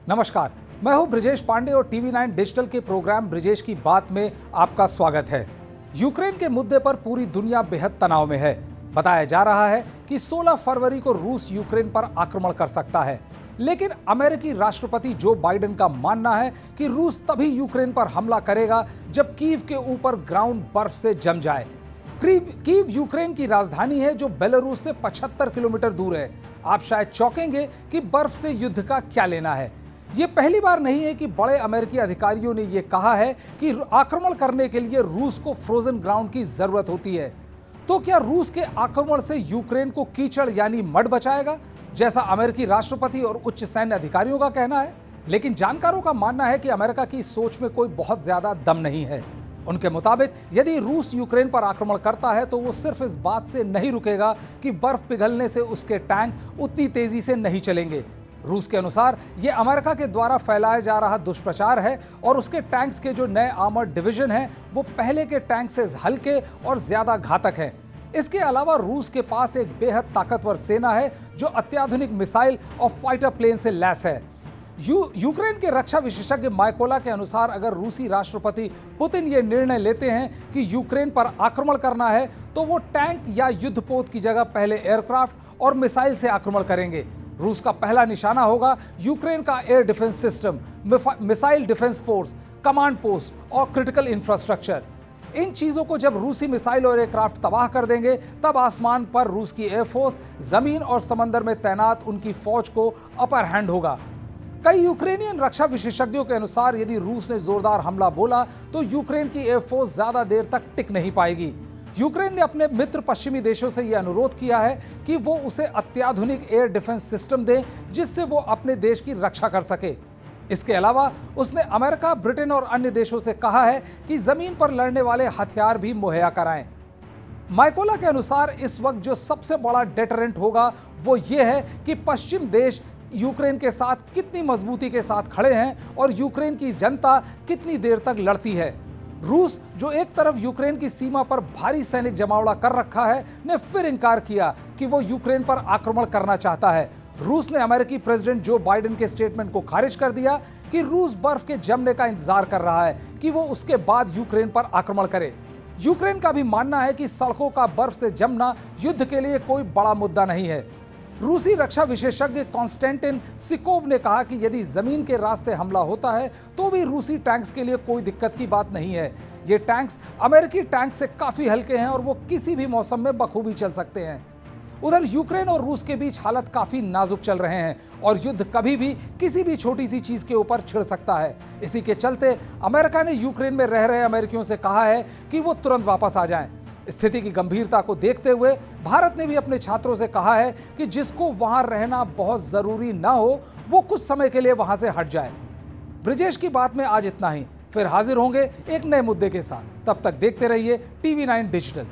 नमस्कार, मैं हूं ब्रिजेश पांडे और टीवी 9 डिजिटल के प्रोग्राम ब्रिजेश की बात में आपका स्वागत है। यूक्रेन के मुद्दे पर पूरी दुनिया बेहद तनाव में है। बताया जा रहा है कि 16 फरवरी को रूस यूक्रेन पर आक्रमण कर सकता है, लेकिन अमेरिकी राष्ट्रपति जो बाइडेन का मानना है कि रूस तभी यूक्रेन पर हमला करेगा जब कीव के ऊपर ग्राउंड बर्फ से जम जाए। कीव यूक्रेन की राजधानी है जो बेलारूस से 75 किलोमीटर दूर है। आप शायद चौंकेंगे कि बर्फ से युद्ध का क्या लेना है। यह पहली बार नहीं है कि बड़े अमेरिकी अधिकारियों ने यह कहा है कि आक्रमण करने के लिए रूस को फ्रोजन ग्राउंड की जरूरत होती है। तो क्या रूस के आक्रमण से यूक्रेन को कीचड़ यानी मड बचाएगा, जैसा अमेरिकी राष्ट्रपति और उच्च सैन्य अधिकारियों का कहना है? लेकिन जानकारों का मानना है कि अमेरिका की सोच में कोई बहुत ज्यादा दम नहीं है। उनके मुताबिक यदि रूस यूक्रेन पर आक्रमण करता है तो वो सिर्फ इस बात से नहीं रुकेगा कि बर्फ पिघलने से उसके टैंक उतनी तेजी से नहीं चलेंगे। रूस के अनुसार यह अमेरिका के द्वारा फैलाया जा रहा दुष्प्रचार है और उसके टैंक्स के जो नए आर्मर्ड डिवीजन हैं वो पहले के टैंक से हल्के और ज्यादा घातक हैं। इसके अलावा रूस के पास एक बेहद ताकतवर सेना है जो अत्याधुनिक मिसाइल और फाइटर प्लेन से लैस है। यूक्रेन के रक्षा विशेषज्ञ माइकोला के अनुसार अगर रूसी राष्ट्रपति पुतिन ये निर्णय लेते हैं कि यूक्रेन पर आक्रमण करना है तो वो टैंक या युद्धपोत की जगह पहले एयरक्राफ्ट और मिसाइल से आक्रमण करेंगे। रूस का पहला निशाना होगा यूक्रेन का air defence system, missile defence force, command post और क्रिटिकल इंफ्रास्ट्रक्चर। इन चीजों को जब रूसी मिसाइल और एयरक्राफ्ट तबाह कर देंगे तब आसमान पर रूस की एयरफोर्स, जमीन और समंदर में तैनात उनकी फौज को अपर हैंड होगा। कई यूक्रेनियन रक्षा विशेषज्ञों के अनुसार यदि रूस ने जोरदार हमला बोला तो यूक्रेन की एयरफोर्स ज्यादा देर तक टिक नहीं पाएगी। यूक्रेन ने अपने मित्र पश्चिमी देशों से यह अनुरोध किया है कि वो उसे अत्याधुनिक एयर डिफेंस सिस्टम दें जिससे वो अपने देश की रक्षा कर सके। इसके अलावा उसने अमेरिका, ब्रिटेन और अन्य देशों से कहा है कि जमीन पर लड़ने वाले हथियार भी मुहैया कराएं। माइकोला के अनुसार इस वक्त जो सबसे बड़ा डेटरेंट होगा वो ये है कि पश्चिम देश यूक्रेन के साथ कितनी मजबूती के साथ खड़े हैं और यूक्रेन की जनता कितनी देर तक लड़ती है। रूस जो एक तरफ यूक्रेन की सीमा पर भारी सैनिक जमावड़ा कर रखा है ने फिर इनकार किया कि वो यूक्रेन पर आक्रमण करना चाहता है। रूस ने अमेरिकी प्रेसिडेंट जो बाइडेन के स्टेटमेंट को खारिज कर दिया कि रूस बर्फ के जमने का इंतजार कर रहा है कि वो उसके बाद यूक्रेन पर आक्रमण करे। यूक्रेन का भी मानना है कि सड़कों का बर्फ से जमना युद्ध के लिए कोई बड़ा मुद्दा नहीं है। रूसी रक्षा विशेषज्ञ कॉन्स्टेंटिन सिकोव ने कहा कि यदि जमीन के रास्ते हमला होता है तो भी रूसी टैंक्स के लिए कोई दिक्कत की बात नहीं है। ये टैंक्स अमेरिकी टैंक से काफी हल्के हैं और वो किसी भी मौसम में बखूबी चल सकते हैं। उधर यूक्रेन और रूस के बीच हालत काफी नाजुक चल रहे हैं और युद्ध कभी भी किसी भी छोटी सी चीज के ऊपर छिड़ सकता है। इसी के चलते अमेरिका ने यूक्रेन में रह रहे अमेरिकियों से कहा है कि वो तुरंत वापस आ जाएं। स्थिति की गंभीरता को देखते हुए भारत ने भी अपने छात्रों से कहा है कि जिसको वहां रहना बहुत जरूरी ना हो वो कुछ समय के लिए वहां से हट जाए। ब्रिजेश की बात में आज इतना ही। फिर हाजिर होंगे एक नए मुद्दे के साथ। तब तक देखते रहिए टीवी 9 डिजिटल।